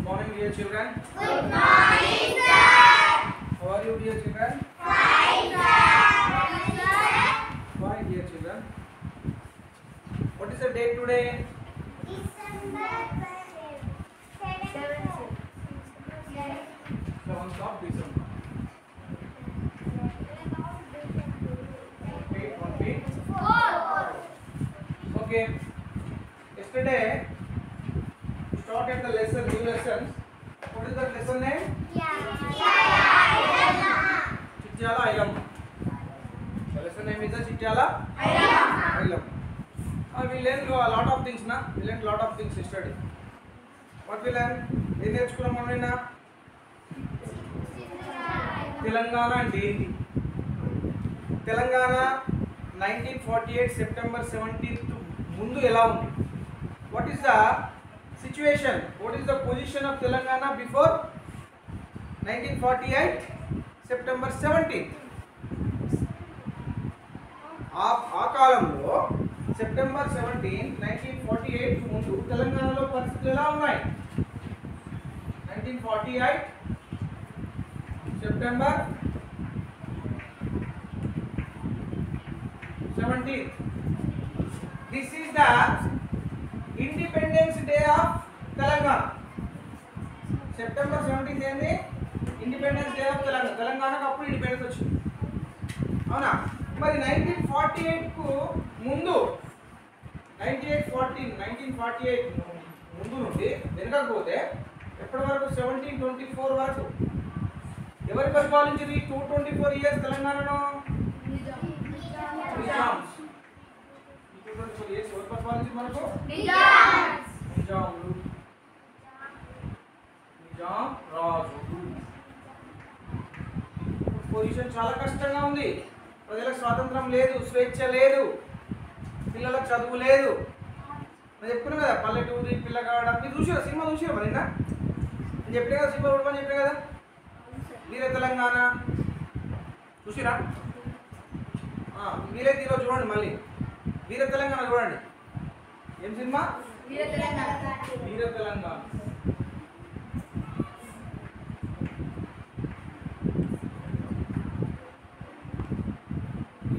morning, dear children. Good morning, sir. How are you, dear children? Fine, sir. Fine, dear children. What is the date today? December 7th. 7th of December. Okay. Okay. Yesterday we started the lesson, new lessons. What is that lesson name? Chitjala Ailamma. The lesson name is the Chitjala Ailamma. We learned a lot of things, na? We learned a lot of things yesterday. What we learned? ఏం నేర్చుకున్నాం మనం నిన్న? తెలంగాణ అంటే ఏంటి? Telangana 1948 September 17th ముందు ఎలా ఉంది? What is the situation? What is the position of Telangana before 1948 September 17th? ఆ కాలంలో సెప్టెంబర్ 17 1948 ముందు తెలంగాణలో పరిస్థితులు ఎలా ఉన్నాయి? 1948 September 17th. This is the Independence Day of Telangana. September 17th ఏంది? Independence Day of Telangana. తెలంగాణకు అప్పుడు ఇండిపెండెన్స్ వచ్చింది. అవునా? మరి 1948 కు ముందు 1948 ముందు నుండి వెనకపోతే ఎప్పటి వరకు? 1724 వరకు ఎవరు పరిపాలించింది? 224 ఇయర్స్ తెలంగాణను నిజామ్స్. 224 ఇయర్స్ ఎవరు పరిపాలించింది మనకు? నిజాములు, నిజాం రాజులు. పొజిషన్ చాలా కష్టంగా ఉంది. ప్రజలకు స్వాతంత్రం లేదు, స్వేచ్ఛ లేదు, పిల్లలకు చదువు లేదు. నేను చెప్పుకున్నా కదా, పల్లెటూరి పిల్లగాడ. మీరు చూసారా సినిమా? చూసారా మరి? నేను చెప్పినా కదా, సినిమా చూడమని చెప్పినా కదా, వీర తెలంగాణ చూసిరా? వీరైతే ఈరోజు చూడండి, మళ్ళీ వీర తెలంగాణ చూడండి. ఏం సినిమా? వీర తెలంగాణ.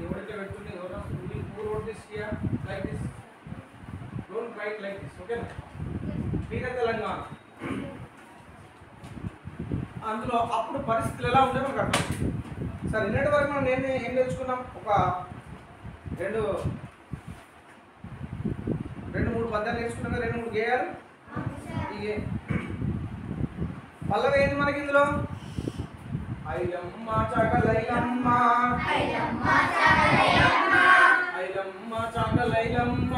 ఎవరైతే పెడుతుంది like this, don't write like this, ఓకేనా? వీర తెలంగాణ. అందులో అప్పుడు పరిస్థితులు ఎలా ఉండే మనకు అర్థం. సరే, నిన్నటి వరకు మనం ఏం నేర్చుకున్నాం? ఒక రెండు మూడు పద్యాలు నేర్చుకున్నాం కదా, 2-3 గేయాలు. ఈ పల్లవి ఏంది మనకి ఇందులో? ఐలమ్మ చాకలైలమ్మ, ఐలమ్మ చాకలైలమ్మ,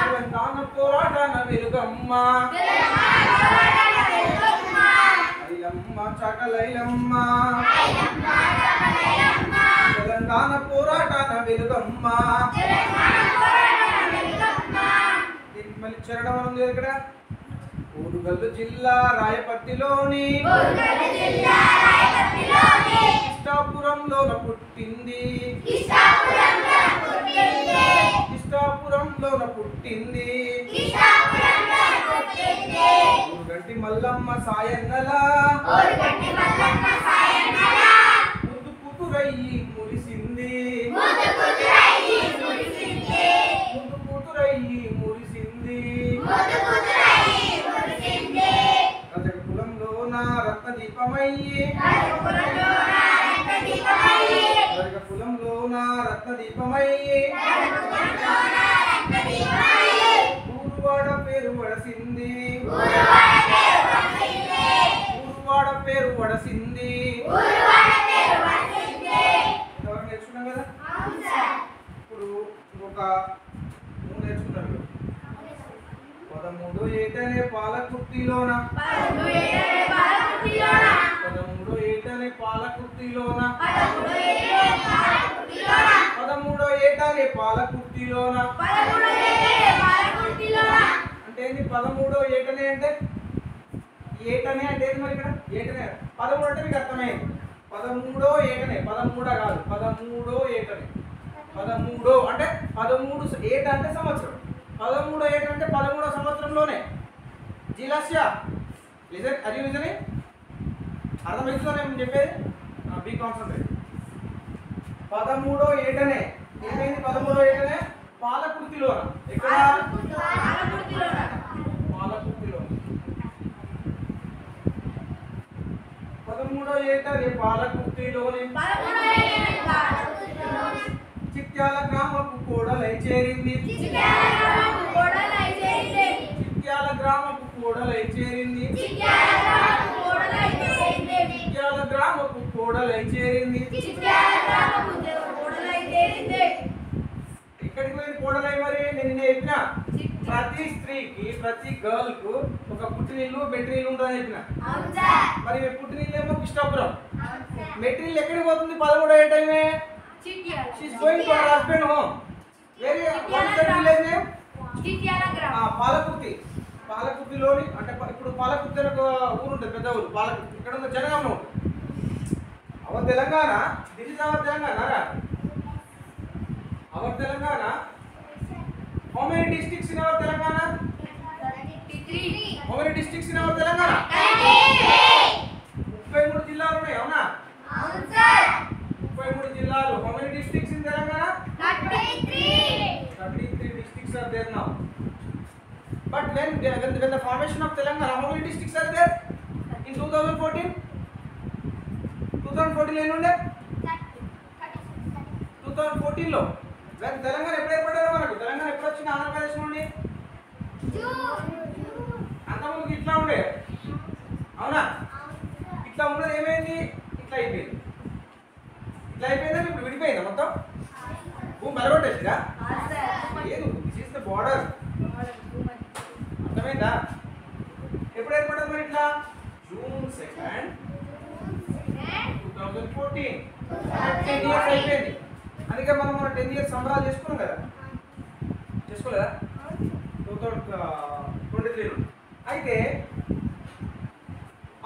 తెలంగాణ పోరాటాన వెలుగమ్మ, ఐలమ్మ చాకలైలమ్మ, తెలంగాణ పోరాటాన వెలుగమ్మ. దీనికి మళ్ళీ చరణం ఉంది ఇక్కడ. ఓరుగల్లు జిల్లా రాయపర్తిలోని ఇష్టాపురంలోన పుట్టింది, ఇష్టాపురంలోన పుట్టింది. ఊరుగంటి మల్లమ్మ సాయన్నల ముద్దు కూతురయ్యి మురిసింది, ముద్దు కూతురయ్యి మురిసింది. రజక కులంలోన రత్న దీపమయ్యి, రజక కులంలోన రత్న దీపమయ్యి, ఊరువాడ పేరు వడసింది, ఊరువాడ పేరు వడసింది. ఇంతవరకు నేర్చుకున్నాం కదా. ఇప్పుడు ఇంకొక 3 నేర్చుకున్నారు. 13 ఏటనే పాలకుర్తిలోన, 13 ఏటనే పాలకుర్తిలోన, 13 ఏటనే పాలకుర్తిలోన. అంటే ఏంటి 13 ఏటనే అంటే? ఏటనే అంటే ఏంటి మరి? ఇక్కడ ఏటనే 13 అంటే మీకు అర్థమైంది. 13 ఏటనే, 13 కాదు, 13 ఏటనే. 13 అంటే 13 ఏట అంటే సంవత్సరం. 13వ ఏట అంటే 13వ సంవత్సరంలోనే. జిలాస్యా లిజన్ అది లిజని అర్థమవుతుందో నేను చెప్పేది. Be concentrate. 13వ ఏటనే ఏమైంది? 13వ ఏటనే పాలకుర్తిలోన. ఎక్కడ? పాలకుర్తిలో. 13వ ఏట పాలకుర్తిలోని చిట్యాల గ్రామపు కోడలై చేరింది. చిట్యాల గ్రామపు కోడలై చేరింది. ఇక్కడికి పోయిన కోడలై మరి నేను చెప్పిన ప్రతి స్త్రీకి ప్రతి గర్ల్ కు ఒక పుట్టినిల్లు మెటీరియల్ ఉంటుందని చెప్పిన. మరి పుట్టినిల్లు ఏమో కృష్ణాపురం, మెటీరియల్ ఎక్కడికి పోతుంది? 13వ ఏటమే she's going to her husband home. Very what is that village name? Palakurthi. పాలకుర్తిలోని అంటే ఇప్పుడు పాలకుర్తి అనే ఒక ఊరు ఉంటుంది, పెద్ద ఊరు పాలకుర్తి. ఇక్కడ ఉన్న జనగామలో our Telangana. This is our Telangana. Our Telangana. How many districts in our Telangana? 33. How many districts in our Telangana? 33 జిల్లాలు ఉన్నాయి. అవునా? అవును సార్. 33 జిల్లాలు. How many districts in Telangana? 33 districts are there now. But when the formation of Telangana, how many districts are there? In 2014? 2014 ఎన్ని ఉండే? 2014 లో when Telangana ఎప్పుడు ఏర్పడారో మనకు తెలంగాణ ఎప్పుడు వచ్చింది ఆంధ్రప్రదేశ్ నుండి? అంతకుముందు ఇట్లా ఉండే. అవునా? ఇట్లా ఉన్నది ఏమైంది? ఇట్లా అయిపోయింది. ఇట్లా అయిపోయిందని ఇప్పుడు విడిపోయిందా మొత్తం? భూమి బలగొట్టేసిరా? లేదు, దిస్ ఈస్ ద బోర్డర్. అర్థమైందా? ఎప్పుడు ఏర్పడదు మరి ఇట్లా? June 2nd, 2014. 10 years అయిపోయింది. అందుకే మనం 10 years సంబరాలు చేసుకున్నాం కదా, చేసుకోలేదా? 2023 అయితే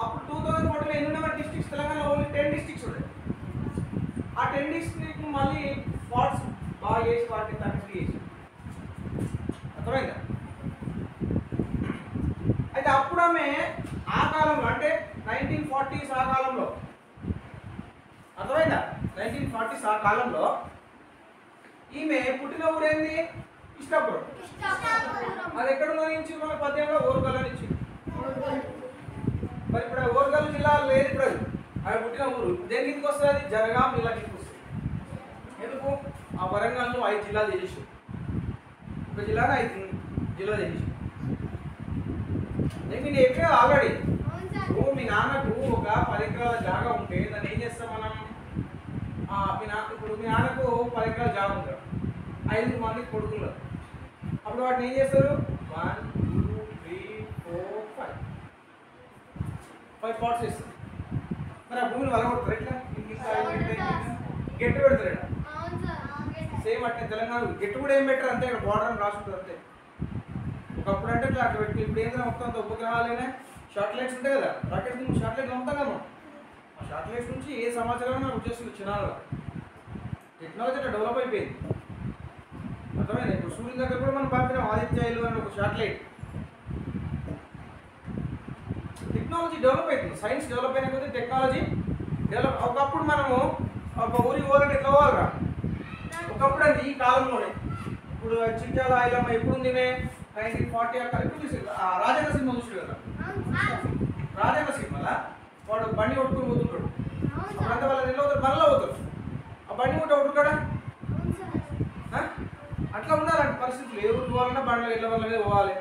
అప్పుడు 2014 ఎన్ని ఉన్నాయి డిస్ట్రిక్ట్స్ తెలంగాణలో? ఓన్లీ 10 డిస్ట్రిక్ట్స్ ఉన్నాయి. ఆ 10 డిస్ట్రిక్ట్ మళ్ళీ స్పాట్స్ బాగా చేసి వాటిని 33 చేసి. అర్థమైందా? అయితే అప్పుడు ఆమె ఆ కాలంలో అంటే 1940s ఆ కాలంలో, అర్థమైందా? 1940s ఆ కాలంలో ఈమె పుట్టిన ఊరేంది? కృష్ణాపురం. అది ఎక్కడ నుంచి మన పద్యంలో ఓరుగల్ల నుంచి. మరి ఇప్పుడు ఓరుగల్లు జిల్లా లేదు ఇప్పుడు. అది పుట్టిన ఊరు దేని కిందకి వస్తుంది? జనగాం జిల్లా కిందకి వస్తుంది. ఎందుకు? ఆ వరంగల్ను 5 జిల్లాలు చేసి, ఒక జిల్లాను 5 జిల్లాలు చేసి. నేను చెప్పినా ఆల్రెడీ. మీ నాన్నకు ఒక 10 ఎకరాల జాగా ఉంటే దాన్ని ఏం చేస్తాం మనం? ఇప్పుడు మీ నాన్నకు 10 ఎకరాల జాగా ఉంటారు, 5 మంది కొడుకులు. అప్పుడు వాటిని ఏం చేస్తారు? 1 2 3 4 5 పార్ట్స్ వేస్తారు. మరి ఆ భూమిని వలగొడతారు. ఎట్లా? గెట్టు పెడతారు. సేమ్ అంటే తెలంగాణ గెట్టు కూడా ఏం పెట్టారు అంతే, ఇక్కడ బోర్డర్ అని రాసుకుంటారు అంతే. ఒకప్పుడు అంటే ఇట్లా అట్లా పెట్టి ఇప్పుడు ఏంటంటే మొత్తం అంత ఉపగ్రహాలైనా శాటిలైట్స్ ఉంటాయి కదా, రాకెట్ నుంచి శాటిలైట్ ఉంటాం కదా. ఆ శాటిలైట్స్ నుంచి ఏ సమాచారం మనకు వచ్చేస్తుంది క్షణాలుగా. టెక్నాలజీ అట్లా డెవలప్ అయిపోయింది. అర్థమైంది? ఇప్పుడు సూర్యుని దగ్గర కూడా మనం పంపినాం ఆదిత్యాయులు అని ఒక శాటిలైట్. టెక్నాలజీ డెవలప్ అవుతుంది, సైన్స్ డెవలప్ అయిన కొద్దీ టెక్నాలజీ డెవలప్. ఒకప్పుడు మనము ఒక ఊరికి పోవాలంటే ఎట్లా పోవాలరా? ఒకప్పుడు అది ఈ కాలంలోనే. ఇప్పుడు చిట్యాల ఐలమ్మ ఎప్పుడు ఉంది? 1940 ఇప్పుడు చూసి రాజన్న సినిమా చూసాడు కదా. రాజన్న సినిమాలో వాడు బండి కొట్టుకుని పోతుంటాడు. అప్పుడంతా వాళ్ళ నిల్వ అవుతారు, మళ్ళీ అవుతారు. ఆ బండి కొట్టు అవుతాడు కదా. అట్లా ఉండాలంటే పరిస్థితులు. ఏ ఊరికి పోవాలన్నా బండ్ల ఇళ్ళ వల్ల మీద పోవాలి.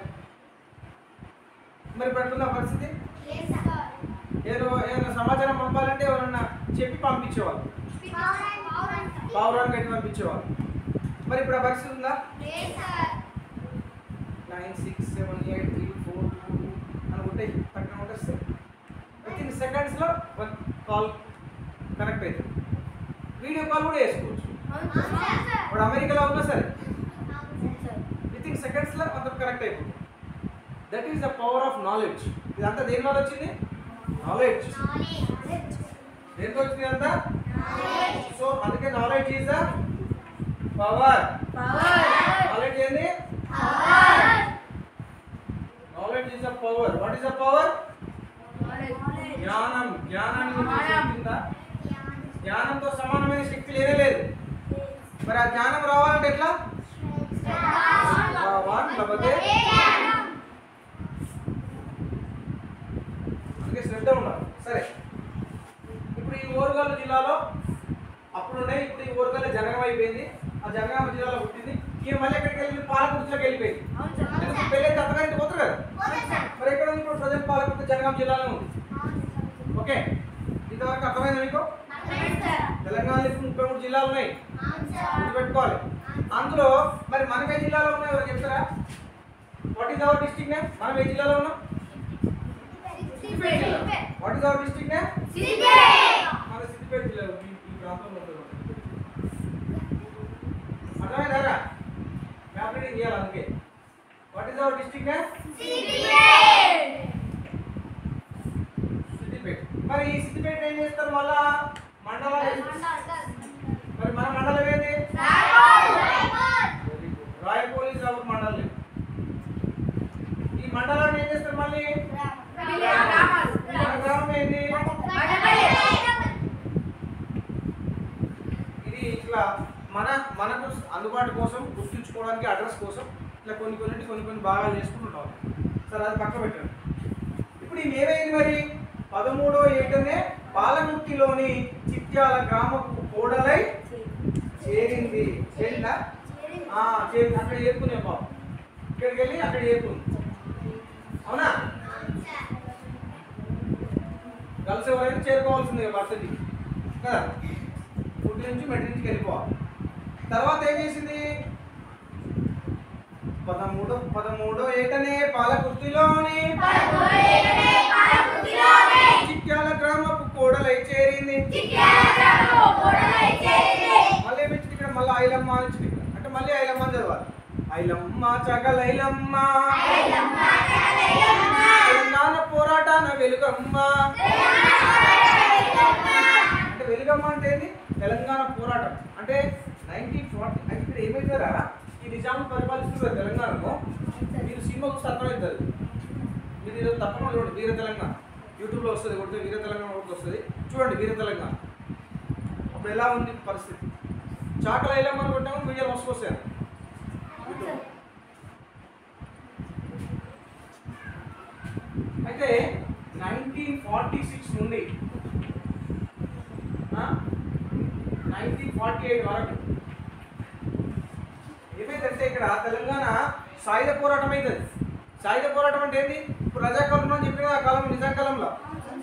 మరి ఇప్పుడు అట్లున్న పరిస్థితి. ఏదైనా సమాచారం పంపాలంటే ఎవరన్నా చెప్పి పంపించేవాళ్ళు, పావురాన్ని కట్టి పంపించేవాళ్ళు. మరి ఇప్పుడు ఆ పరిస్థితి ఉందా? 9 6 7 8 3 4 2 అనుకుంటే పక్కన ఉంటుంది. విత్ ఇన్ సెకండ్స్లో కాల్ కనెక్ట్ అవుతుంది. వీడియో కాల్ కూడా చేసుకోవచ్చు. ఇప్పుడు అమెరికాలో ఉన్నా సరే విత్ ఇన్ సెకండ్స్లో అందరూ కనెక్ట్ అయిపోతుంది. That is the power of knowledge. ఇదంతా దేని వల్ల వచ్చింది? నాలెడ్జ్. దేంతో వచ్చింది అంతా? సో అందుకే knowledge is the power. Knowledge ఏంది? Knowledge is a power. What is a power? జ్ఞానం. జ్ఞానానికి మించిన శక్తి ఉందా? జ్ఞానంతో సమానమైన శక్తి లేనే లేదు. మరి ఆ జ్ఞానం రావాలంటే ఎట్లా? అందుకే శ్రద్ధ ఉండాలి. సరే, ఇప్పుడు ఈ ఓరుగల్లు జిల్లాలో అప్పుడున్నాయి, ఇప్పుడు ఈ ఓరుగల్లు జనగం అయిపోయింది. ఆ జనగామ జిల్లాలో పుట్టింది. ఈమె మళ్ళీ ఎక్కడికి వెళ్ళింది? పాలకుర్తిలోకి వెళ్ళిపోయింది. పెళ్ళైతే అత్తగారింటి పోతారు కదా. మరి ఎక్కడ ఉంది ఇప్పుడు? ప్రజెంట్ పాలకుర్తి జనగామ జిల్లాలో ఉంది. ఓకే, ఇంతవరకు అర్థమైంది మీకు? తెలంగాణలో 33 జిల్లాలు ఉన్నాయి, గుర్తుపెట్టుకోవాలి. అందులో మరి మనం ఏ జిల్లాలో ఉన్నాం ఎవరు చెప్తారా? What is our district name? మనం ఏ జిల్లాలో ఉన్నాం? What is our district name? మన సిద్దిపేట జిల్లా ఈ ప్రాంతంలో ఉంటుంది. అర్థమైందా? మ్యాప్ రీడింగ్ చేయాలి. అందుకే what is our district name? Siddipet. మరి ఈ సిద్దిపేట ఏం చేస్తారు? మళ్ళా మండలాలు. మరి మన మండలం ఏంటి? రాయపూర్ ఇస్ అవర్ మండలం. ఈ మండలాన్ని ఏం చేస్తారు? మళ్ళీ మన గ్రామం ఏంటి? ఇది ఇట్లా మనకు అందుబాటు కోసం, గుర్తుంచుకోవడానికి, అడ్రస్ కోసం ఇట్లా కొన్ని భాగాలు చేసుకుంటుంటాం. సరే, అది పక్క పెట్టండి. ఇప్పుడు ఈ ఏమైంది మరి? 13వ ఏటనే పాలకుర్తిలోని చిట్యాల గ్రామపు కోడలై చేరింది. చేరిందా? చేరింది. అక్కడ చేరుకునే పాపం ఇక్కడికి వెళ్ళి అక్కడ చేరుకుంది. అవునా? గర్ల్స్ ఎవరైనా చేరుకోవాల్సిందే భర్తకి కదా. ఫుడ్ నుంచి మెట్రి నుంచి వెళ్ళిపోవాలి. తర్వాత ఏం చేసింది? 13వ ఏటనే పాలకుర్తిలోని చిట్యాల గ్రామపు కోడలై చేరింది. మళ్ళీ ఏమిచ్చింది ఇక్కడ? మళ్ళీ ఐలమ్మ అని. అంటే మళ్ళీ ఐలమ్మ అని చదవాలి. ఐలమ్మ చగలైలమ్మ తెలంగాణ పోరాటాన వెలుగమ్మ. అంటే వెలుగమ్మ అంటే ఏంటి? తెలంగాణ పోరాటం. అంటే 1940. అంటే ఇక్కడ ఏమైందారా? ఈ నిజాము పరిపాలిస్తున్నారు తెలంగాణలో. మీరు సినిమా చూస్తే అర్థమవుతుంది. మీరు ఈరోజు తప్పకుండా చూడండి. వీర తెలంగాణ యూట్యూబ్లో వస్తుంది. కొడితే వీర తెలంగాణ ఒకటి వస్తుంది, చూడండి. వీర తెలంగాణ అప్పుడు ఎలా ఉంది పరిస్థితి? చాకల ఐలమ్మని కొట్టాము, వీడియోలు వస్తాను. అయితే 1946 నుండి 1948 వరకు ఏమైందంటే ఇక్కడ తెలంగాణ సాయుధ పోరాటం అవుతుంది. సాయుధ పోరాటం అంటే ఏంటి? ఇప్పుడు రజాకాలంలో అని చెప్పిన ఆ కాలంలో, నిజాకాలంలో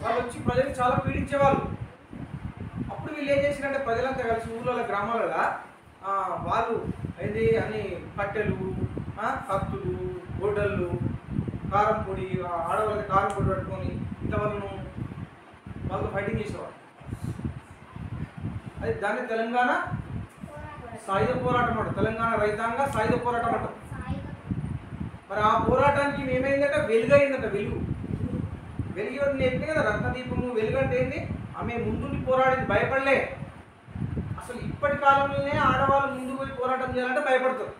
వాళ్ళు వచ్చి ప్రజలు చాలా పీడించేవాళ్ళు. అప్పుడు వీళ్ళు ఏం చేసినంటే ప్రజలంతా కలిసి ఊళ్ళో, గ్రామాలలో వాళ్ళు ఏంటి అని కట్టెలు, కత్తులు, గొడ్డళ్ళు, కారం పొడి, ఆడవాళ్ళకి కారం పొడి పట్టుకొని ఇట్లా వాళ్ళతో ఫైటింగ్ చేసేవాళ్ళు. అది దాన్ని తెలంగాణ సాయుధ పోరాటం అంటారు. తెలంగాణ రైతాంగ సాయుధ పోరాటం అంటారు. మరి ఆ పోరాటానికి ఏమైందంటే వెలుగైందంట. వెలుగు నేర్పింది కదా రత్నదీపము. వెలుగు అంటే ఏంటి? ఆమె ముందుండి పోరాడింది, భయపడలే. అసలు ఇప్పటి కాలంలోనే ఆడవాళ్ళు ముందు పోయి పోరాటం చేయాలంటే భయపడతారు.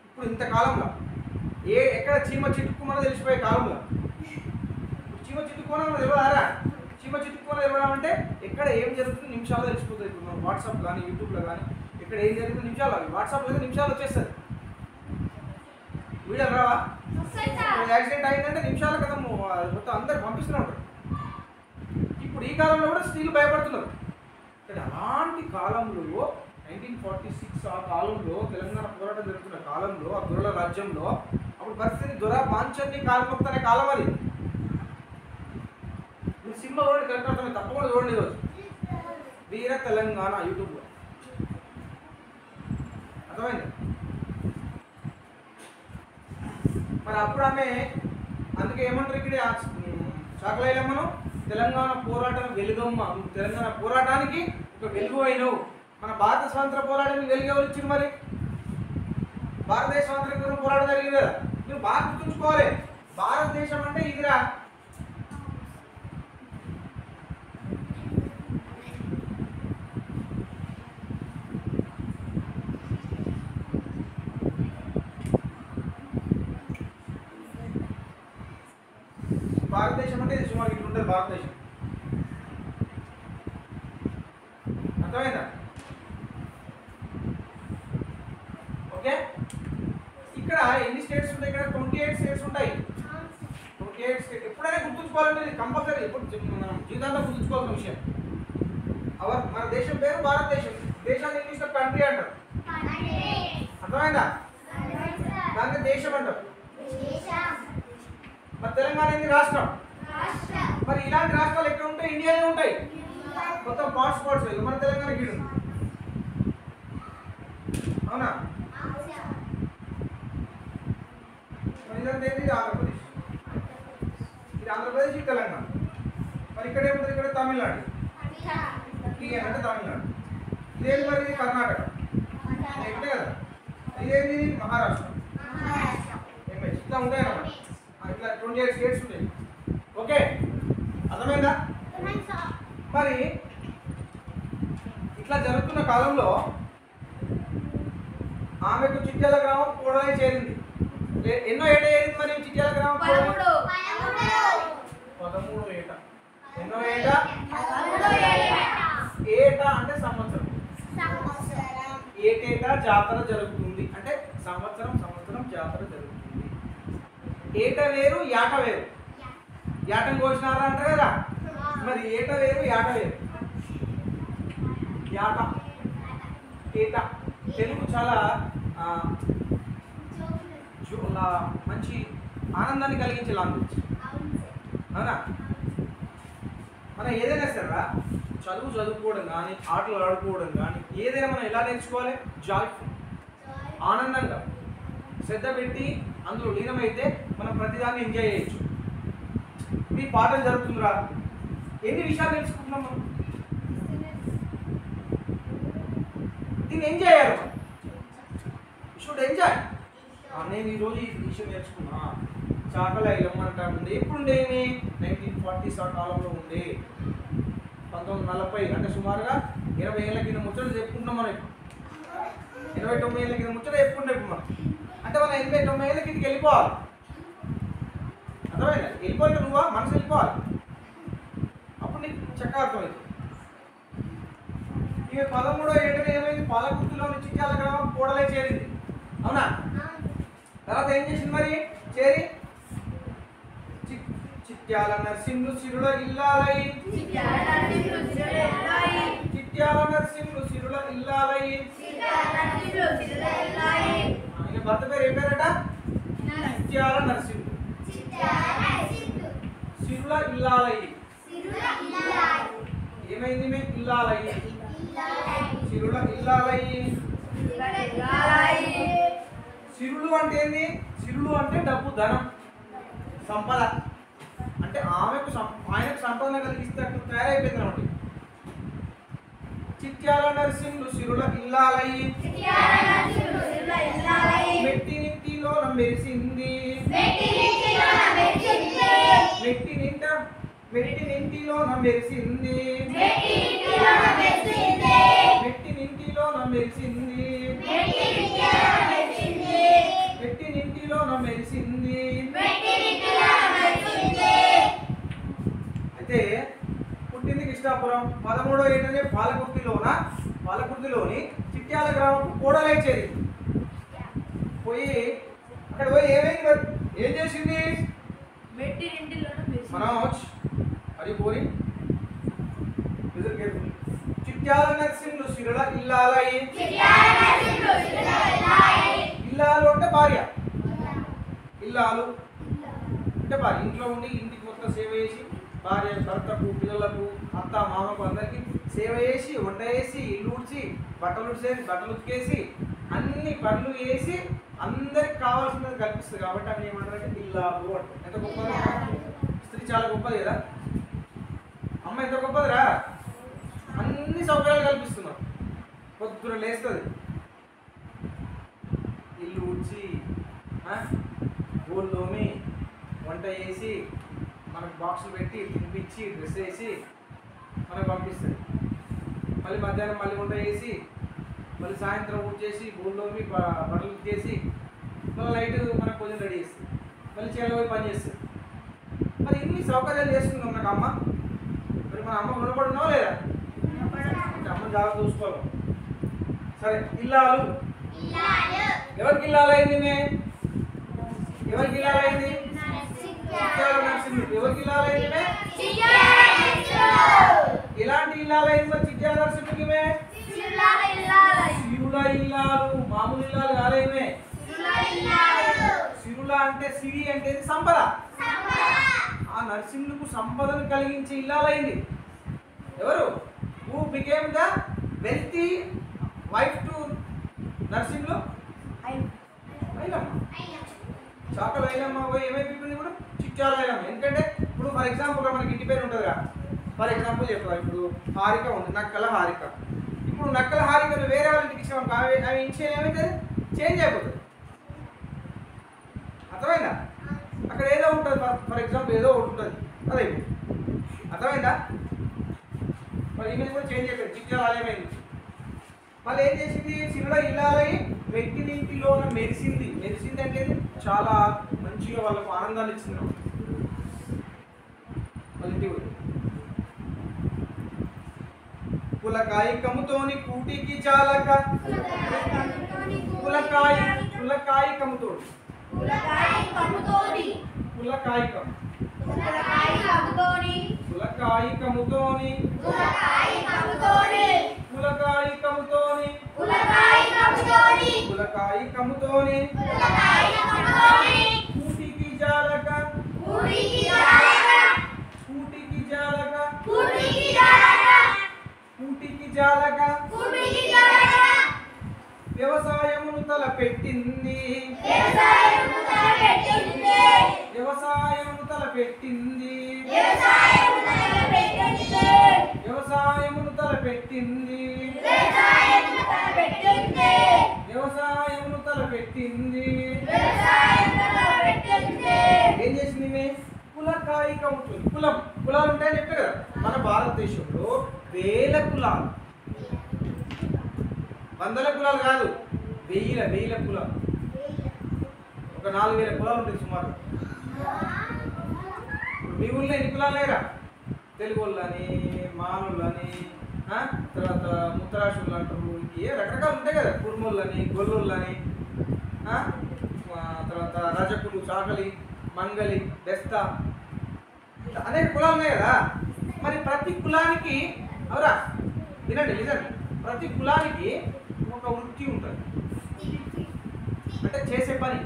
ఇప్పుడు ఇంతకాలంలో ఎక్కడ చీమ చిట్టుకుమని తెలిసిపోయే కాలంలో చీమ చిట్టుకోవడం తెలియదారా? చీమ చిట్టుకోవడం ఇవ్వడం అంటే ఎక్కడ ఏం జరుగుతుంది నిమిషాలు తెలిసిపోతుంది. ఇప్పుడు మనం వాట్సాప్ కానీ, యూట్యూబ్లో కానీ ఇక్కడ ఏం జరుగుతుంది నిమిషాలు, వాట్సాప్లో అయితే నిమిషాలు వచ్చేస్తుంది. వీడియో రావా? యాక్సిడెంట్ అయిందంటే నిమిషాల కదా మొత్తం అందరు పంపిస్తూనే ఉంటారు. ఇప్పుడు ఈ కాలంలో కూడా స్త్రీలు భయపడుతున్నారు. అలాంటి కాలంలో 1946 ఆ కాలంలో తెలంగాణ పోరాటం జరుగుతున్న కాలంలో, ఆ దొరల రాజ్యంలో అప్పుడు పరిస్థితి దొర పాంచర్ని కాలముక్త అనే కాలం అది. మీరు సినిమా చూడండి, కరెక్ట్ తప్పకుండా చూడండి. ఈరోజు వీర తెలంగాణ యూట్యూబ్లో అర్థమైంది. మరి అప్పుడు ఆమె అందుకే ఏమంటారు ఇక్కడ చాకలైలమ్మను తెలంగాణ పోరాటం వెలుగమ్మ. తెలంగాణ పోరాటానికి ఒక వెలుగు అయినవు. మన భారత స్వాతంత్ర పోరాటానికి వెలుగు ఎవరు ఇచ్చింది? మరి భారతదేశ స్వాతంత్ర పోరాటం జరిగింది కదా. మీరు బాగా గుర్తుంచుకోవాలి. భారతదేశం అంటే ఇదిరా. భారతదేశం అంటే ఇది సుమారు ఇట్లా ఉంటుంది భారతదేశం. అర్థమైందా? ఓకే, ఇక్కడ ఎన్ని స్టేట్స్ ఉంటాయి? ఇక్కడ 28 స్టేట్స్ ఉంటాయి. 28 స్టేట్ ఎప్పుడైనా గుర్తుంచుకోవాలంటే ఇది కంపల్సరీ, ఎప్పుడు మనం జీవితాంతం గుర్తుంచుకోవాల్సిన విషయం. మన దేశం పేరు భారతదేశం. దేశాన్ని ఇంగ్లీష్లో కంట్రీ అంటారు. అర్థమైందా? దాన్ని దేశం అంటారు. మరి తెలంగాణ ఏంది? రాష్ట్రం. మరి ఇలాంటి రాష్ట్రాలు ఎక్కడ ఉంటాయి? ఇండియాలో ఉంటాయి. మొత్తం పార్ట్స్ మన తెలంగాణ గీడు అవునా? ఇదంతా ఏంటి? ఇది ఆంధ్రప్రదేశ్. ఇది ఆంధ్రప్రదేశ్, ఇది తెలంగాణ. మరి ఇక్కడ ఏముంటుంది? ఇక్కడ తమిళనాడు. అంటే తమిళనాడు. ఇదేంటి మరి? ఇది కర్ణాటక. ఇదే కదా. ఇదేంటి? మహారాష్ట్ర. ఇట్లా ఉంటాయి అన్నమాట. ఇట్లా 28 స్టేట్స్ ఉంటాయి. ఓకే, అర్థమైందా? మరి ఇట్లా జరుగుతున్న కాలంలో ఆమెకు చిట్యాల గ్రామం కోడలై చేరింది. ఎన్నో ఏట చేరింది మరి చిట్యాల గ్రామం? 13 ఏట. ఎన్నో ఏట? ఏట అంటే సంవత్సరం. ఏటేటా జాతర జరుగుతుంది అంటే సంవత్సరం జాతర జరుగుతుంది. ఏట వేరు, యాట వేరు. యాటం కోసినారా అంటారు కదా. మరి ఏట వేరు, యాట వేరు. యాట, ఏట తెలుగు చాలా మంచి ఆనందాన్ని కలిగించే లాంగ్వేజ్ అవునా? మనం ఏదైనా సరే చదువుకోవడం కానీ, ఆటలు ఆడుకోవడం కానీ, ఏదైనా మనం ఎలా నేర్చుకోవాలి? జాయ్ఫుల్, ఆనందంగా శ్రద్ధ పెట్టి అందులో లీనమైతే మనం ప్రతిదాన్ని ఎంజాయ్ చేయొచ్చు. మీ పాఠం జరుగుతుందిరా, ఎన్ని విషయాలు నేర్చుకుంటున్నాం మనం? దీన్ని ఎంజాయ్ చేయాలి. Should enjoy. నేను ఈరోజు ఈ విషయం నేర్చుకున్నా. చాకల ఇలమ్మంటా ఉంది. ఎప్పుడు ఉండేవి? 1940s ఆ కాలంలో ఉంది. 1940 అంటే సుమారుగా 20 ఏళ్ళ కింద ముచ్చట చెప్పుకుంటున్నాం మనం. 29 ఏళ్ళ కింద ముచ్చట చెప్పుకుంటాం ఇప్పుడు మనం. అంటే మనం 89 ఏళ్ళ కిందకి వెళ్ళిపోవాలి. అర్థమైందా? వెళ్ళిపోతే నువ్వు మనసు వెళ్ళిపోవాలి. అప్పుడు నీకు చక్కగా అర్థమవుతుంది. ఇక 13వ ఏటనే ఏమైంది? పాలకుర్తిలోని చిట్యాల గ్రామం కోడలై చేరింది. అవునా? తర్వాత ఏం చేసింది మరి? చేరి చిట్యాల నరసింహులు సిరుల ఇల్లాలై. చిట్యాల నరసింహులు సిరుల ఇల్లాలై. ఆయన భర్త పేరు ఏం పేరట? చిట్యాల నరసింహులు సిరుల ఇల్లాలై. ఏమైంది? మేము ఇల్లాలై. సిరుల ఇల్లాలై. సిరులు అంటే ఏంది? సిరులు అంటే డబ్బు, ధనం, సంపద. అంటే ఆయనకు సంపదన కలిగిస్తూ తయారైపోయింది అనమాట. చిట్యాల నరసింహులు సిరుల ఇల్లాలై. మెట్టినింటిలో మెరిసింది. మెట్టినింటిలో మెరిసింది. మెట్టినింటిలో మెరిసింది. అయితే పుట్టింది కృష్ణాపురం. 13వ ఏటనే పాలకుర్తిలోని చిట్యాల గ్రామం కోడలై చేరింది. పోయి అక్కడ పోయి ఏమైంది? ఏం చేసింది? మనోజ్ అది పోయి చిట్యాల నరసింహులు సిరుల ఇల్లాలై. ఇల్లాలు అంటే భార్య. ఇల్లాలు అంటే భార్య. ఇంట్లో ఉండి ఇంటికి మొత్తం సేవ చేసి భార్య, భర్తకు, పిల్లలకు, అత్త, మామకు అందరికి సేవ చేసి, వంట చేసి, ఇల్లు ఉడిచి, బట్టలు ఉతికేసి, అన్ని పనులు చేసి అందరికి కావాల్సినది కల్పిస్తుంది. కాబట్టి అవి ఏమంటారంటే ఇల్లాలు అంటారు. ఎంత గొప్పది! స్త్రీ చాలా గొప్పది కదా. అమ్మ ఎంత గొప్పదిరా. అన్ని సౌకర్యాలు కల్పిస్తున్నారు. పొద్దున లేస్తుంది, ఇల్లు ఉడిచి, గోల్లోమి, వంట చేసి, మనకు బాక్సులు పెట్టి తినిపించి, డ్రెస్ వేసి మనకు పంపిస్తుంది. మళ్ళీ మధ్యాహ్నం మళ్ళీ వంట చేసి, మళ్ళీ సాయంత్రం ఊడి చేసి, గోల్లోమి, బట్టలు చేసి, మళ్ళీ నైట్ మనకు కొంచెం రెడీ చేస్తుంది. మళ్ళీ చేయాలి పోయి పని చేస్తుంది. మరి ఇన్ని సౌకర్యాలు చేస్తుంది మనకు అమ్మ. మరి మన అమ్మ రుణపడున్నావా లేదా? అమ్మ జాగ్రత్త చూసుకోవాలి. సరే, ఇల్లాలు ఎవరికి ఇల్లాలైంది? ఎవరికి ఇల్లాలైంది? చిట్యాల నరసింహుడు. ఎవరికి ఇల్లాలైంది? ఎలాంటి ఇల్లాలైంది మరి చిట్యాల నరసింహుడికి? సిరుల ఇల్లాలు, మామూలు ఇల్లాలు కాలేమే. సిరుల అంటే సిరి అంటే సంపద. ఆ నరసింహులకు సంపదను కలిగించే ఇల్లాలైంది. ఎవరు? Who became the wealthy wife to Narasimhulu? Ailamma. Chakali Ailamma ఏమైపోయింది ఇప్పుడు? చిట్యాల ఐలమ్మ. ఎందుకంటే ఇప్పుడు ఫర్ ఎగ్జాంపుల్ మనకి ఇంటి పేరు ఉంటుందిగా. ఫర్ ఎగ్జాంపుల్ చెప్పాలి, ఇప్పుడు హారిక ఉంది, నక్కల హారిక. ఇప్పుడు నక్కల హారికను వేరే వాళ్ళ ఇంటికి ఇచ్చామనుకో, అవి ఇన్షియల్ ఏమవుతుంది? చేంజ్ అయిపోతుంది. అర్థమైందా? అక్కడ ఏదో ఉంటుంది, ఫర్ ఎగ్జాంపుల్ ఏదో ఒకటి ఉంటుంది, అదే అర్థమైందా? మరి ఇమేజ్ కూడా చేంజ్ అయిపోయింది. చిట్యాల ఆలయమైంది. మళ్ళీ ఏం చేసింది? సిరుల ఇల్లాలై పెట్టినింటిలో మెరిసింది. మెరిసింది అంటే చాలా మంచిగా వాళ్ళకు ఆనందాన్ని ఇచ్చింది. వాళ్ళ ఇంటికి పోయి పులకాయ కమ్ముతోని కూటికి చాలక, పులకాయ కమ్ముతోని, పులకాయ కమ్ముతోని, పులకాయ కమ్ముతోని, పులకాయ కమ్ముతోని, కూటికి జాలక, కూటికి జాలక, కూటికి జాలక వ్యవసాయమును తలపెట్టింది. వ్యవసాయమును తలపెట్టింది. వ్యవసాయమును తలపెట్టింది. ఏం చేసింది? కులకాయ కమ్ముతుంది. కులాలు ఉంటాయని చెప్పారు కదా. మన భారతదేశంలో వేల కులాలు, వందల కులాలు కాదు, వేల కులాలు, ఒక 4000 కులాలు ఉంటాయి సుమారు. మీ ఊళ్ళో ఎన్ని కులాలు లేరా? తెలుగు వాళ్ళని, మానులని, తర్వాత ముత్తరాశులు అంటారు, రకరకాలు ఉంటాయి కదా. కుర్మోళ్ళని, గొల్లోళ్ళని, తర్వాత రజకులు, చాకలి, మంగలి, బెస్తా, అనేక కులాలు ఉన్నాయి కదా. మరి ప్రతి కులానికి అవురా వినండి, ప్రతి కులానికి ఒక వృత్తి ఉంటుంది. అంటే చేసే పని.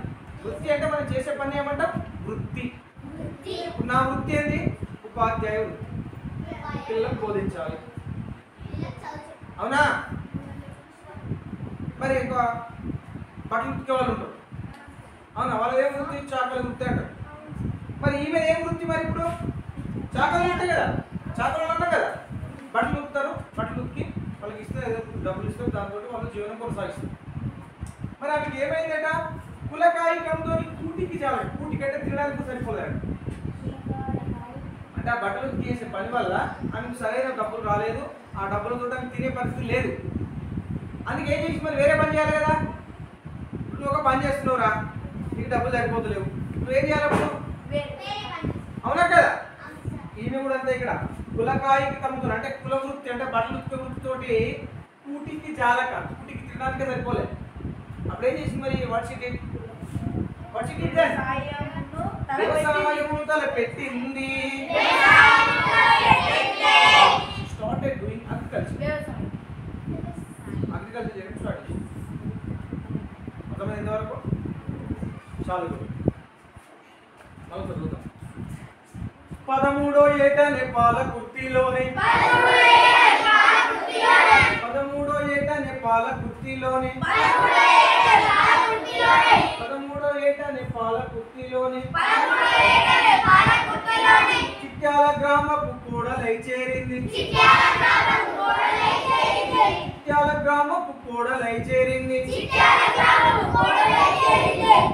వృత్తి అంటే మనం చేసే పని ఏమంటాం? వృత్తి. నా వృత్తి ఏంది? ఉపాధ్యాయ వృత్తి. పిల్లలకు బోధించాలి, అవునా? మరి ఇంకా బట్టలు ఉతికే వాళ్ళు ఉంటారు, అవునా? వాళ్ళ ఏం వృత్తి? చాకలి వృత్తి అంటారు. మరి ఈమె ఏం వృత్తి? మరి ఇప్పుడు చాకలి ఉంటాయి కదా, చాకలు ఉంటారు కదా, బట్టలు ఉతుకుతారు. బట్టలు ఉతికి వాళ్ళకి ఇస్తే డబ్బులు ఇస్తారు, దాంతో వాళ్ళు జీవనం కొనసాగిస్తారు. మరి ఆమెకి ఏమైందట? కులకాయ కమ్ముతోని కూటికి చాలు. కూటికంటే తినడానికి సరిపోలేదు. అంటే ఆ బట్టలు చేసే పని వల్ల ఆమెకు సరైన డబ్బులు రాలేదు. ఆ డబ్బులతో ఆమె తినే పరిస్థితి లేదు. అందుకే ఏం చేసి మరి వేరే పని చేయాలి కదా. నువ్వు ఒక పని చేస్తున్నావురా, నీకు డబ్బులు సరిపోతలేవు, నువ్వేం చేయాలి అప్పుడు? అవునా కదా? ఈమె కూడా అంతే. ఇక్కడ కులకాయకి కమ్ముతున్నా అంటే కుల వృత్తి, అంటే బట్టలు ఉత్క వృత్తితోటి కూటికి జాలక, కూటికి తినడానికే సరిపోలేదు. అప్పుడు ఏం చేసింది మరి? వ్యవసాయమును తలపెట్టింది. Started doing agriculture. అగ్రికల్చర్ చేయడం స్టార్ట్ చేసింది. అర్థమైంది ఎంతవరకు? చాలు. మళ్ళీ చదువుతాం. 13వ ఏట నేపాల కుర్తిలోని, 13వ ఏట నేపాల కుర్తిలోని, 13వ ఏట నేపాల కుర్తిలోని చిట్యాల గ్రామపు కోడలై చేరింది. చిట్యాల గ్రామపు కోడలై చేరింది.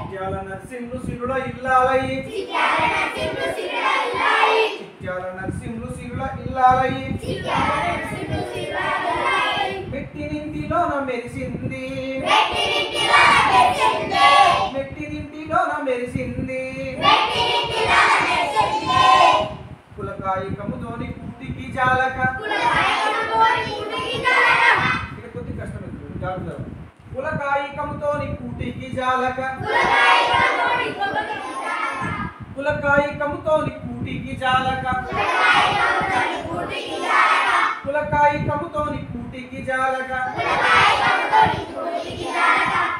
చిట్యాల నరసింహులు సిరుల ఇల్లాలయ్యి. చిట్యాల నరసింహులు సిరుల ఇల్లాలయ్యి మెట్టినింటిలోన మెరిసింది. మెట్టినింటిలోన మెరిసింది. కులకాయికముతోని కూటికి జాలక ఇక్కడ కొద్ది కష్టమైంది జాగ్రత్త కులకాయికముతోని కూటికి జాలక కులకాయికముతోని కూటికి జాలక కులకాయికముతోని కూటికి జాలక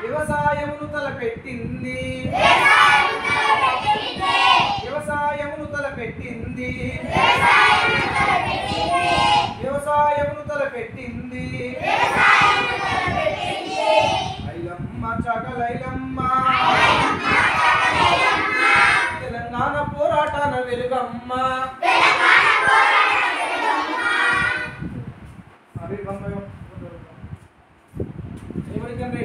వ్యవసాయమును తలపెట్టింది వ్యవసాయమును తలపెట్టింది వ్యవసాయమును తలపెట్టింది ఐలమ్మ చకలైలమ్మ తెలంగాణ పోరాటాన వెలుగమ్మ అరే బంగాయం ఎవరికండి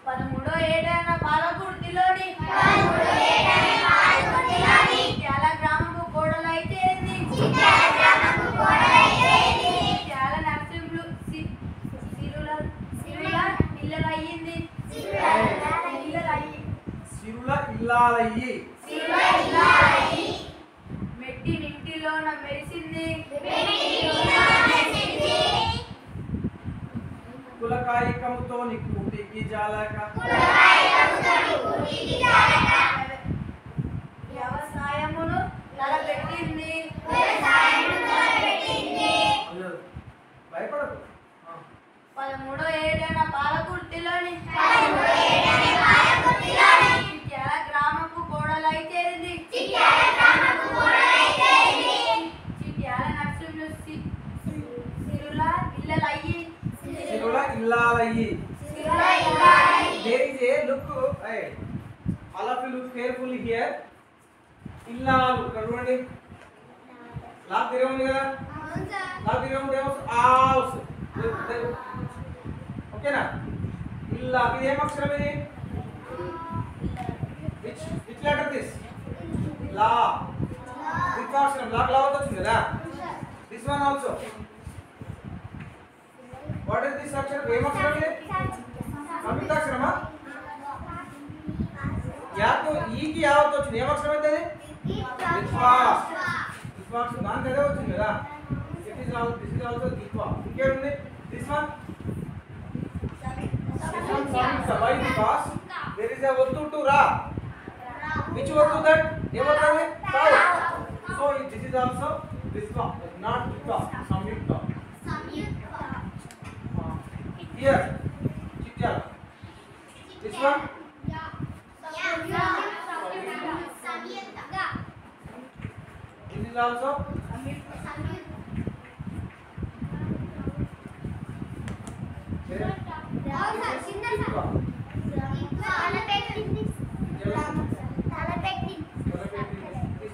13వ ఏటైన పాలకుర్తిలోని చాలా గ్రామపు కోడలైతే చాలా నర్సింహులు సిరుల ఇల్లలయ్యింది సిరుల ఇల్లాలయ్యి మెట్టి నింటిలోన మెరిసింది కులకాయికముతోని కూటికి జాలక వ్యవసాయమును తలపెట్టింది భయపడదు 13వ ఏటైన పాలకుర్తిలోని చాలా గ్రామపు కోడలైతే చిట్యాల నర్సింహులు సిరుల ఇల్లలయ్యి సిరుల ఇల్లాలయ్యి there is a look hey all of you look carefully here ఇల్లాలు ఇక్కడ చూడండి లాక్ తిరిగి ఉంది కదా లాక్ తిరిగి ఉంటే ఆల్స్ ఓకేనా ఇల్లా ఇది ఏం అక్షరం ఇది which letter this లా ద్విత్వాక్షరం లాక్ లా వచ్చింది కదా this one also what is this అక్షరం ఏం అక్షరం ఇది సంయుక్తాక్షరమా యాకు ఈకి యావత్ వచ్చింది ఏం అక్షరం అయితే ద్విత్వాక్షరం దానికి అదే వచ్చింది కదా this is also ద్విత్వా ఇంకేముంది this one samyukta why because there is a ottu to ra which ottu that ఏమవుతుంది కాదు so this is also ద్విత్వా not ద్విత్వా samyukta here Chityal this one this is also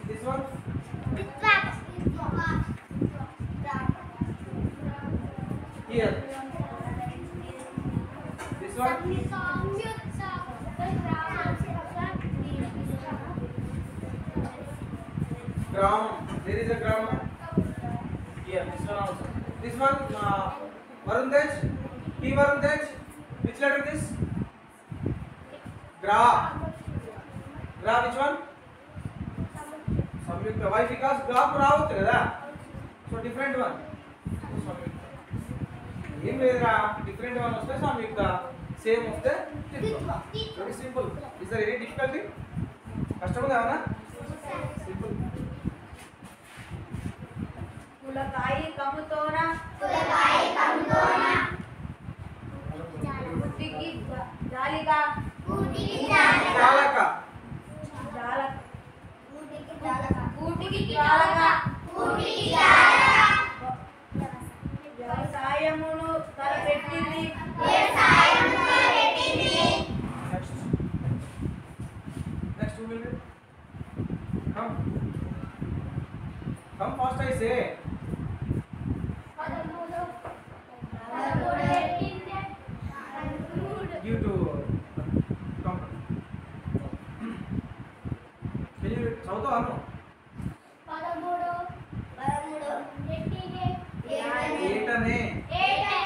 this one here this one gram there is a gram here this one also this one varundej p varundej which letter this gra which one samyukta why because gra కు రావచ్చు కదా so different one samyukta ఏం లేదురా different one వస్తే సంయుక్త same వస్తే very simple is there any difficulty కష్టంగా ఏమన్నా సింపుల్ కులకాయి కముతోన కూటికి జాలిక చాలక కూటికి వ్యవసాయమును తలపెట్టింది next who will come fast I say due to come can you చదువుతావా అను ఏటనే ఏటనే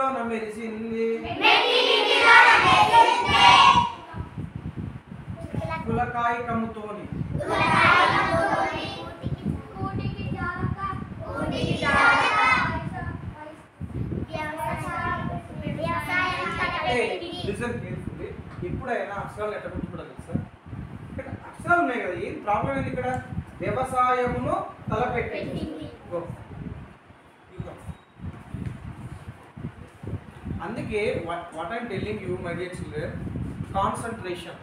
మెట్టినింటిలోన మెరిసింది కులకాయ కమ్ముతోని లిసన్ కేర్ఫుల్లీ. ఎప్పుడైనా అక్షరాలు ఎట్లా గుర్తుపడాలి సార్? ఇక్కడ అక్షరాలు ఉన్నాయి కదా, ఏం ప్రాబ్లం ఏంది ఇక్కడ? వ్యవసాయమును తలపెట్టింది. అందుకే what I'm telling you my dear children, concentration.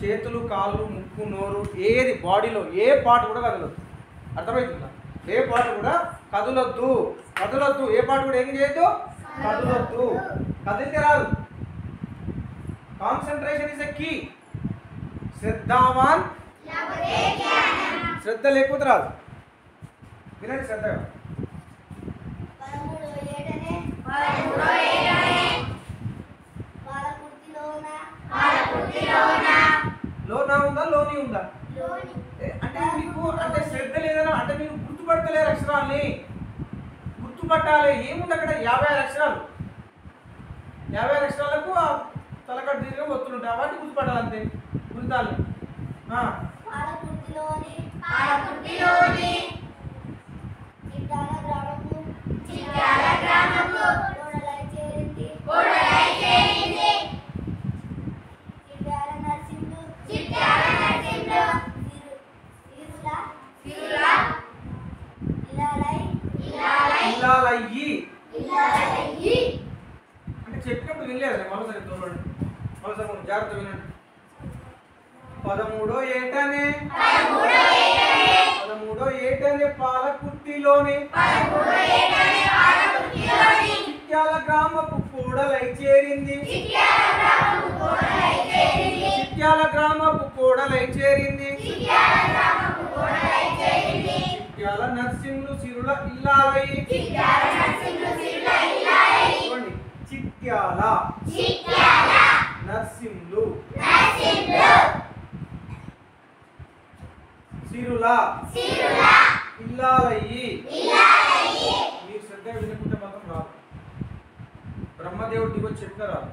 చేతులు, కాళ్ళు, ముక్కు, నోరు, ఏది బాడీలో ఏ పార్ట్ కూడా కదలదు. అర్థమవుతుందా? ఏ పార్ట్ కూడా కదలొద్దు, కదలొద్దు. ఏ పార్ట్ కూడా ఏం చేయొద్దు, కదలొద్దు. కదిలితే రాదు. Concentration is a key. శ్రద్ధావాన్, శ్రద్ధ లేకపోతే రాదు. వినండి శ్రద్ధగా. లోనా ఉందా, లోని ఉందా? అంటే మీకు అంటే శ్రద్ధ లేదనా? అంటే మీరు గుర్తుపడతలేరు అక్షరాల్ని. గుర్తుపట్టాలి. ఏముంది అక్కడ? 56 అక్షరాలు. 56 అక్షరాలకు తలకట్టు దీర్ఘం ఒత్తులుంటాయి. వాటిని గుర్తుపట్టాలి అంతే. గుర్తాలి. అంటే చెప్పినప్పుడు వినలేదు. మరోసారి చూడండి, మరోసారి జాగ్రత్త వినండి. 13వ ఏటనే పాలకుర్తిలోని చిట్యాల గ్రామపు కోడలై చేరింది. చిట్యాల గ్రామపు కోడలై చేరింది. చిట్యాల నర్సింహులు సిరుల ఇల్లాలై. చూడండి, చిట్యాల నర్సింహులు సిరుల ఇల్లాలయ్యి. మీరు శ్రద్ధగా వినుకుంటే మాత్రం రాదు. బ్రహ్మదేవుడు దిగొచ్చి చెప్పిన రాదు.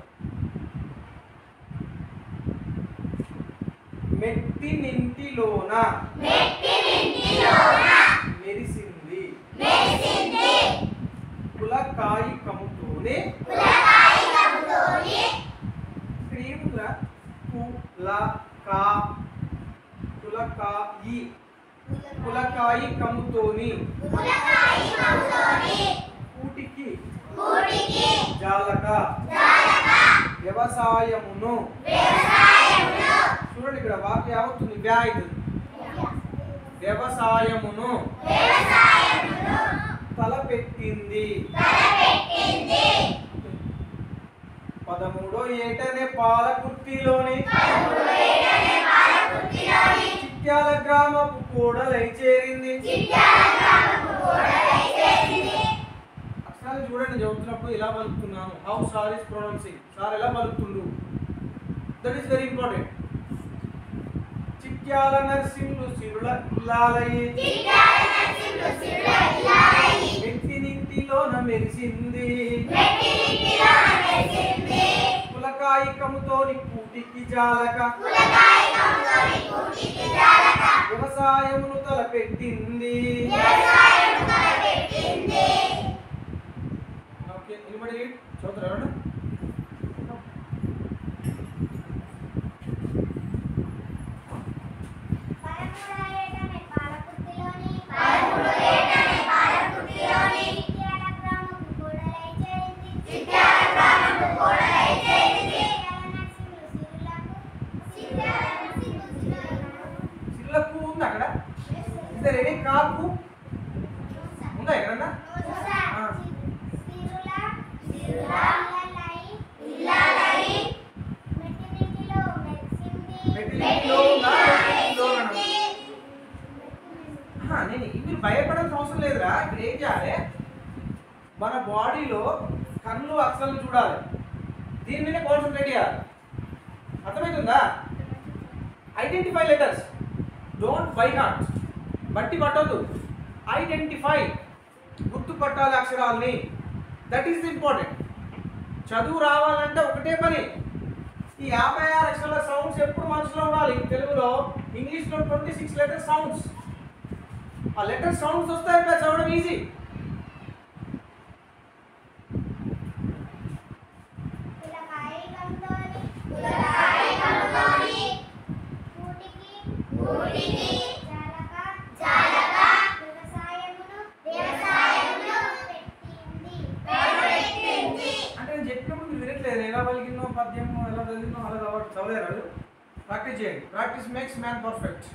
మెట్టినింటిలోన మెరిసింది కులకాయి కమ్ముతోనే. ఇక్కడ ఏముందిరా? కులకాయి కమ్ముతోని. కూటికి జాలక వ్యవసాయమును. చూడండి ఇక్కడ వాక్య అవుతుంది. వ్యవసాయమును తలపెట్టింది. 13వ ఏటనే పాలకుర్తిలోని చిట్యాల గ్రామపు కోడలై చేరింది. అక్షరాలు చూడండి, చదువుతున్నప్పుడు ఎలా పలుకుతున్నాను. How sir is pronouncing. Sir ఎలా పలుకుతుండు, that is very important. Chityala Narsimhulu సిరుల ఇల్లాలయ్యి. మెట్టినింటిలోన మెరిసింది కులకాయి కమ్ముతోని కూటికి జాలక వ్యవసాయమును తలపెట్టింది. Okay, anybody read? చదువుతారా? సిల్లకు ఉందా అక్కడ? ఇద్దరు ఏమి కాకు ఉందా ఎక్కడన్నా? నేను మీరు భయపడాల్సిన అవసరం లేదురా. ఇక్కడ ఏం చేయాలి? మన బాడీలో కళ్ళు అక్షరాలు చూడాలి. దీని మీద కాన్సన్ట్రేట్ చేయాలి. అర్థమవుతుందా? Identify letters, don't by heart. బట్టి పట్టొద్దు. ఐడెంటిఫై, గుర్తుపట్టాలి అక్షరాల్ని. That is important. చదువు రావాలంటే ఒకటే పని. ఈ 56 అక్షరాల సౌండ్స్ ఎప్పుడు మనసులో ఉండాలి. తెలుగులో ఇంగ్లీష్లో 26 లెటర్ సౌండ్స్. ఆ లెటర్ సౌండ్స్ వస్తాయి కదా, చదవడం ఈజీ. ఎలా పలికినో పద్యము ఎలా చదివినో అలా చదవలేరు. ప్రాక్టీస్ చేయండి. Practice makes man perfect.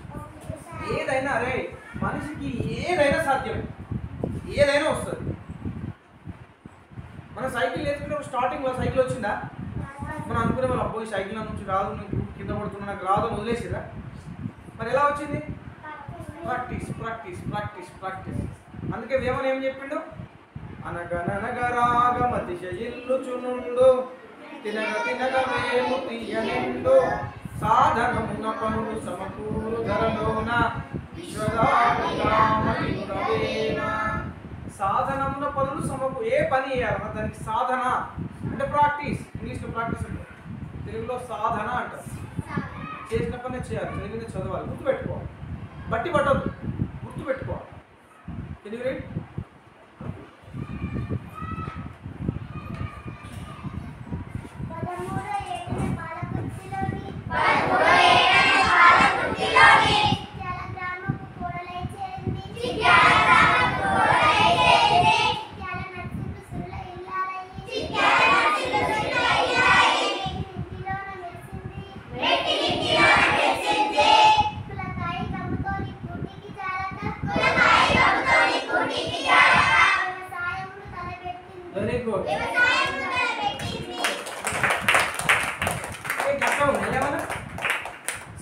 ఏదైనా అరే మనిషికి ఏదైనా సాధ్యమే, ఏదైనా వస్తుంది. మన సైకిల్ నేర్చుకున్నప్పుడు స్టార్టింగ్లో సైకిల్ వచ్చిందా? మనం అనుకునే వాళ్ళు అబ్బోయి సైకిల్ నుంచి రాదు, నేను కింద పడుతున్నా, నాకు రాదు అని వదిలేసిరా. మరి ఎలా వచ్చింది? Practice practice practice practice. అందుకే వేమన ఏం చెప్పిండు? అనగనగరాగమతిశయిల్లుచునుండు తినగ తినగ మేము తీయనిండు సాధనమున పనులు సమకూరు ధరలోన విశ్వదాభిరామయుడవేన. సాధనమున పనులు సమకూరు. ఏ పని చేయాలన్నా దానికి సాధన అంటే ప్రాక్టీస్. ఇంగ్లీష్లో ప్రాక్టీస్ అంటే, తెలుగులో సాధన అంటారు. చేసిన పని చేయాలి, చదివింది చదవాలి, గుర్తుపెట్టుకోవాలి. బట్టి పట్టద్దు, గుర్తుపెట్టుకోవాలి. తెలివి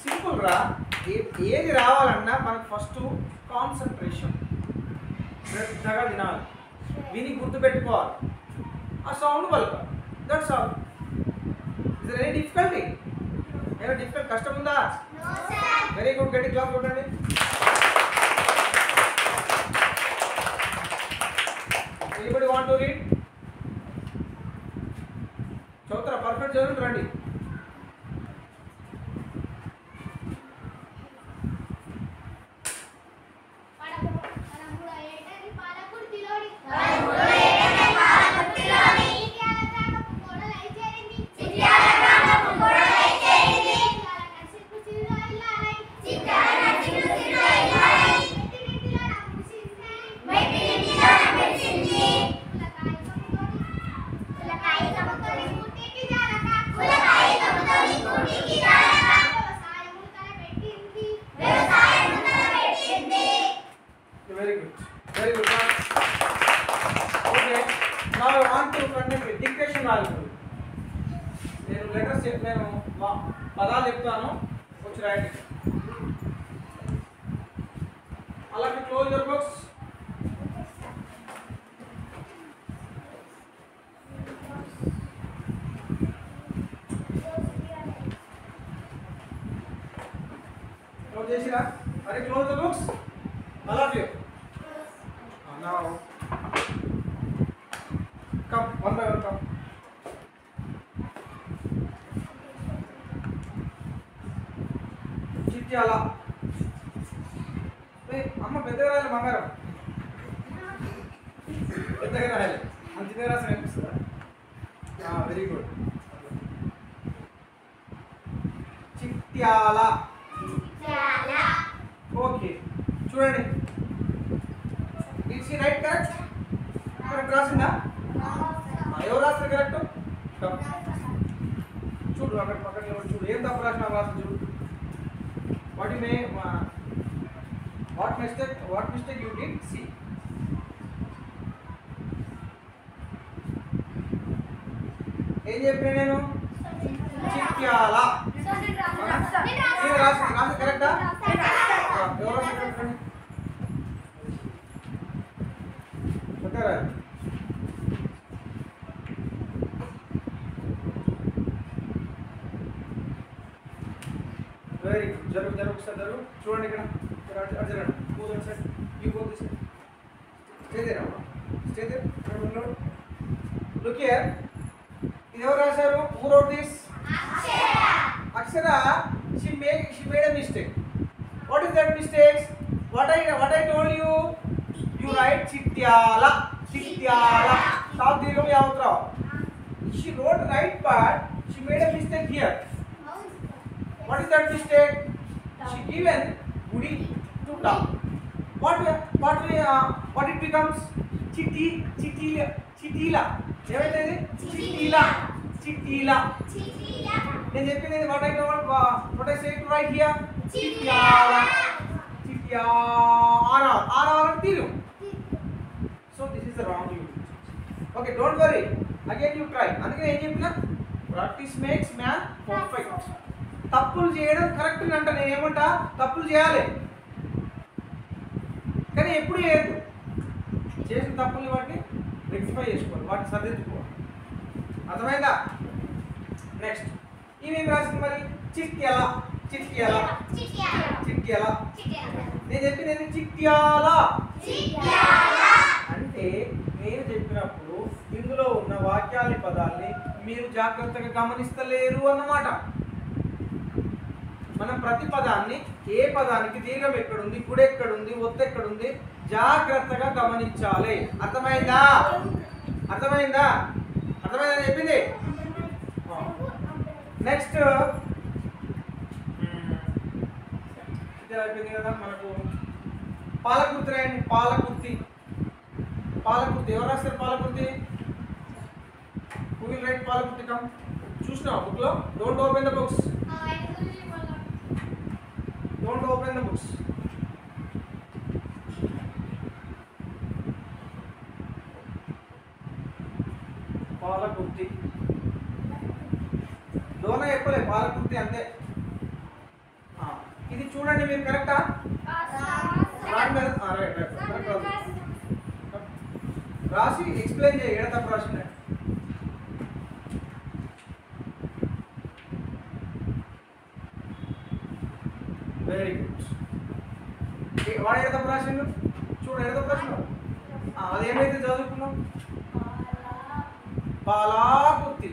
సింపుల్ రా. ఏది రావాలన్నా మనకు ఫస్ట్ కాన్సన్ట్రేషన్, శ్రద్ధగా వినాలి, విని గుర్తుపెట్టుకోవాలి, ఆ సౌండ్ పలకాలి. That's all. Is there any difficulty? ఏమైనా డిఫికల్ట్ కష్టం ఉందా? Very good. గట్టి క్లాస్ కొట్టండి. Anybody want to read? చదువుతారా? పర్ఫెక్ట్ చదువుతుంది రండి. Very good. Very good. Okay. Now I want to conduct a dictation also. నేను లెటర్స్ నేను పదాలు చెప్తాను, వచ్చి రాయండి. అలాగే క్లోజ్ యువర్ బుక్స్. క్లోజ్ చేసిరా? అరే close the books. All of you. Now, come one by one. Come. Chityala. అమ్మ పెద్దగా రాయాలి బంగారం, పెద్దగా రాయాలి. మంచిగా రాసి అనిపిస్తుందా? Very good. చిట్యాల. ఓకే చూడండి. It's right correct? కరెక్ట్ రాసిందా? ఎవరు రాస్తారు కరెక్ట్? చూడు అక్కడ పక్కన చూడు ఏం తప్పు రాసిన రాసి చూడు. What mistake you did see. ఏం చెప్పిన నేను? చిట్యాల. రాసి కరెక్టా? ఎవరు రాసిన కరెక్ట్? Very good. జరుగు ఒకసారి జరుగు. చూడండి ఇక్కడ అర్జునండి. Move that side, you go this side. Stay there అమ్మా, స్టే దేర్. Look here. ఇది ఎవరు రాశారు? Who wrote this? Akshara. she made a mistake. What is that mistake? What I told you? You write Chityala. Stop dirgham yavutra. She wrote right part. She made a mistake here. What is that mistake? She given Gudi to top. What it becomes? Chitila. ఏమైంది? చిట్టీలా. నేను చెప్పింది what I say to write here? చిట్యాలా. తీరు. So this is the wrong usage. Okay, don't worry. Again you try. అందుకని ఏం చెప్పినా practice makes man perfect. తప్పులు చేయడం correct అని అంట. నేను ఏమంటా తప్పులు చేయాలి కానీ ఎప్పుడు చేయదు. చేసిన తప్పుల్ని వాటిని రెక్టిఫై చేసుకోవాలి, వాటిని సరిదిద్దుకోవాలి. అర్థమైందా? నెక్స్ట్ ఇవేం రాసింది మరి? చిట్యాల. నేను చెప్పింది చిట్యాల అంటే నేను చెప్పినప్పుడు ఇందులో ఉన్న వాక్యాల పదాలని మీరు జాగ్రత్తగా గమనిస్తలేరు అన్నమాట. మనం ప్రతి పదాన్ని ఏ పదానికి దీర్ఘం ఎక్కడుంది, గుడి ఎక్కడుంది, ఒత్తు ఎక్కడుంది జాగ్రత్తగా గమనించాలి. అర్థమైందా చెప్పింది. నెక్స్ట్ ఇది అయిపోయింది కదా మనకు. పాలకుర్తి రాయండి. పాలకుర్తి ఎవరు రాస్తారు? Palakurthi. Who will write Palakurthi? Come. చూసినావా బుక్ లో? Don't open the books. Palakurthi. డోనా చెప్పలే, పాలకుర్తి అంతే. ఇది చూడండి మీరు కరెక్టా? రాసి ఎక్స్ప్లెయిన్ చేయ. ఏడ తప్పు రాసిన వెరీ గుడ్. వాడు ఏడ తప్పు రాసిండు చూడు. ఏడ తప్పు రాసిన అదేమైతే చదువుకున్నాం? పాలాకుర్తి.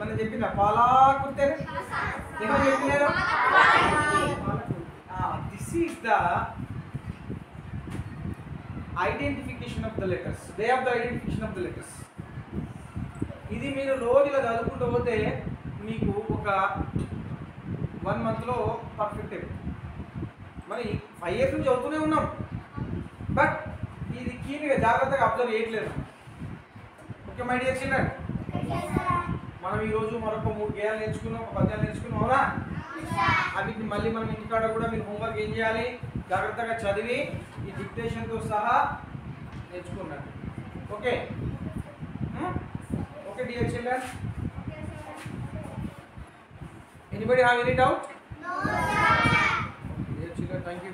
మనం చెప్పిందా పాలాకుర్తి అని? ఏమని చెప్పినారు? This is the identification of the letters. Day of the identification of the letters. ఇది మీరు రోజులో చదువుకుంటూ పోతే మీకు ఒక 1 monthలో పర్ఫెక్ట్ అయిపోతుంది. మరి 5 years నుంచి చదువుతూనే ఉన్నాం, బట్ ఇది కీన్గా జాగ్రత్తగా అబ్జర్వ్ చేయట్లేదు. ఓకే మై డియర్ చిల్డ్రన్, మనం ఈరోజు మరొక 3 గేయాలు నేర్చుకున్నాం, ఒక పద్యాలు నేర్చుకున్నాం, అవునా? అన్నిటిని మళ్ళీ మనం ఇంటికాడ కూడా మీరు హోంవర్క్ ఏం చేయాలి? జాగ్రత్తగా చదివి ఈ డిక్టేషన్తో సహా నేర్చుకున్నాను. Okay okay dear children, anybody have any doubt? No, sir. Dear children, thank you.